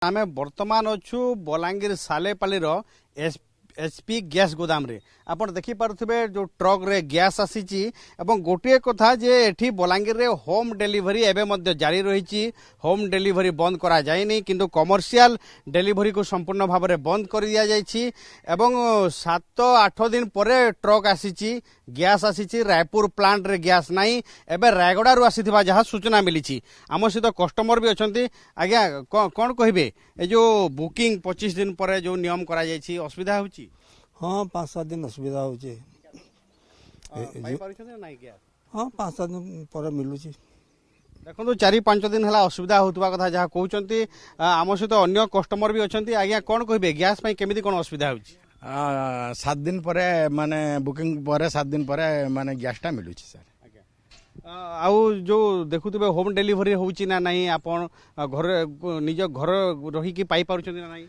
आमे वर्तमान अच्छु बलांगीर सालेपाली एचपी गैस गोदाम रे आपण देखि पारुथिबे जो ट्रक रे गैस आसीची एवं गोटे कथा जे एठी बलांगीर रे होम डिलीवरी एबे मध्य जारी रहिची। होम डिलीवरी बंद करा जायनी किंतु कमर्शियल डिलीवरी को संपूर्ण भाव में बंद कर दिया जायछि एवं 7-8 दिन परे ट्रक आसीची गैस आसीची। रायपुर प्लांट रे गैस नाही एबे रायगड़ा रु आसीथिबा जहा सूचना मिलीची। आम सहित कस्टमर भी अछंती। आज्ञा कोन कहिबे ए जो बुकिंग 25 दिन परे जो नियम करा जायछि असुविधा होछि? हाँ 5-7 दिन असुविधा हो। हाँ 5-7 दिन पर मिलूची। देखो 4-5 दिन है असुविधा होता कथा जहाँ कहते आम सहित अन्य कस्टमर भी अच्छा। आज्ञा कौन कहे गैस केमी कौन असुविधा हो? 7 दिन पर माने बुकिंग पर 7 दिन पर माने गैसटा मिलूँ सर। आउ जो देखुवे होम डिलीवरी होची ना नहीं आपण घर निज घर रही पाई पारुछन ना नहीं?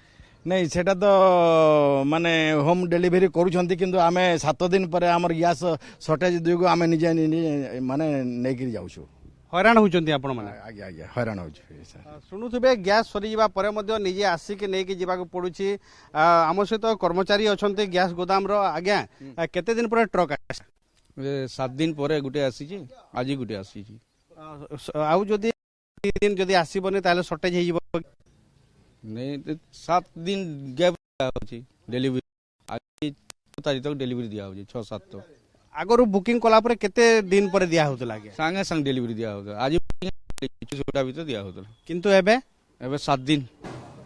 नहीं सेटा तो माने होम डिलीवरी करूछंती किंतु आमे 7 दिन पर हमर गैस शॉर्टेज दुगो आमे निजे माने नेकिर जाउछु। हैरान होचंती आपण माने? आज्ञा आज्ञा हैरान होछु सर। शुणुवे गैस सरी जावा परे मध्य निजे आसिक नेकी जीवाक पड़ुछि। आम सहित कर्मचारी अछंती गैस गोदाम रो। आज्ञा केते दिन पर ट्रक 7 दिन पर गुटे आसी आज गुटे आसी आउ जदि दिन जदि आसीबनी ताले शॉर्टेज हे जीवो नहीं 7 दिन गैप डिलीवरी आज 6 तारीख तक डिलीवरी दिया हो 6-7 तो आगरू बुकिंग कला पर केते दिन पर दिया होतला के संगे संग डिलीवरी दिया होता आज भीतर दिया होता किंतु एबे 7 दिन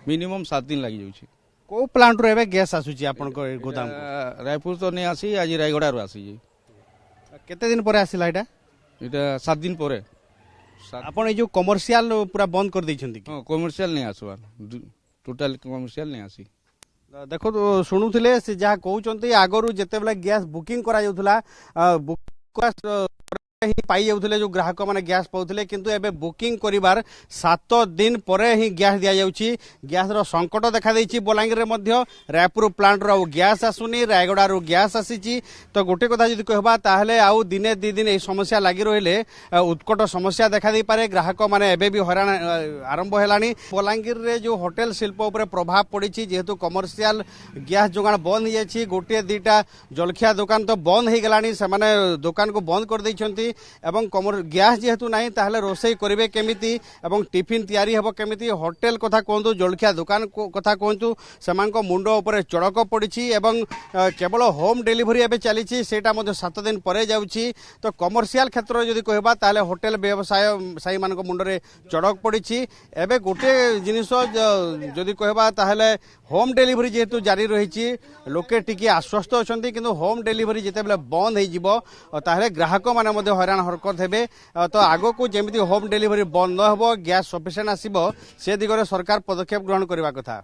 मिनिमम 7 दिन लगी जाउछि। को प्लांट रो एबे गैस आसुची आपन को गोदाम? रायपुर तो नहीं आसी आज रायगड़ा रो आसी। केते दिन पर आसिला एटा 7 दिन पर। आपण जो कमर्शियल पूरा बंद कर दैछंती कि? कमर्शियल नहीं आसवार टोटल कमर्शियल नहीं आसी। देखो शुणुले से जहाँ कहते आगरू जिते बेले गैस बुकिंग करा जाउथला ही पाई जाउथले जो ग्राहक माने गैस पाउथले किंतु एबे बुकिंग करिवार 7 दिन परे ही गैस दिया जाउची। गैस रो संकट देखा देछि बलांगीर रे मध्य। रायपुर प्लांट रो गैस आसुनी रायगड़ा रो गैस आसीची। तो गोटे कथा जदि कहबा ताहले आउ दिने 2 दिन ए समस्या लागि रहिले उत्कट समस्या देखा दे पारे। ग्राहक माने एबे भी हैरान आरंभ हेलानी। बलांगीर रे जो होटल शिल्प ऊपर प्रभाव पड़िछि जेहेतु कमर्शियल गैस जोगाण बंद हो जाइछि। गोटे 2टा जलखिया दुकान तो बंद हो गलानी से माने दुकान को बंद कर दैछंती एवं गैस जेहेतु नहीं ताहले रोषेई करेंगे केमिति एवं टिफिन तैयारी हेबो केमिति? होटेल कथा कहतु जलखिया दुकान कथा कहतु सेमानक मुंड उपर चड़क पड़ी एवं केवल होम डिलीवरी एबे चली सेटा 7 दिन परे जाउछि। तो कमर्शियल क्षेत्र में जदि कहबा ताहले होटेल व्यवसायी मानक मुंडरे चड़क पड़ी। एबे गोटे जिनिस जदि कहबा ताहले होम डिलीवरी जेहेतु जारी रही लोके टिके आश्वस्त अछंती किंतु होम डिलीवरी जेतेबेले बंद हो जिवो ताहले ग्राहक माने मध्य हैरान हरकत हेबे। तो आगो को जेमिति होम डिलीवरी बंद न हो गैस सफिशिएंट आसीबो से दिगरे सरकार पदक्षेप ग्रहण करबा कथा।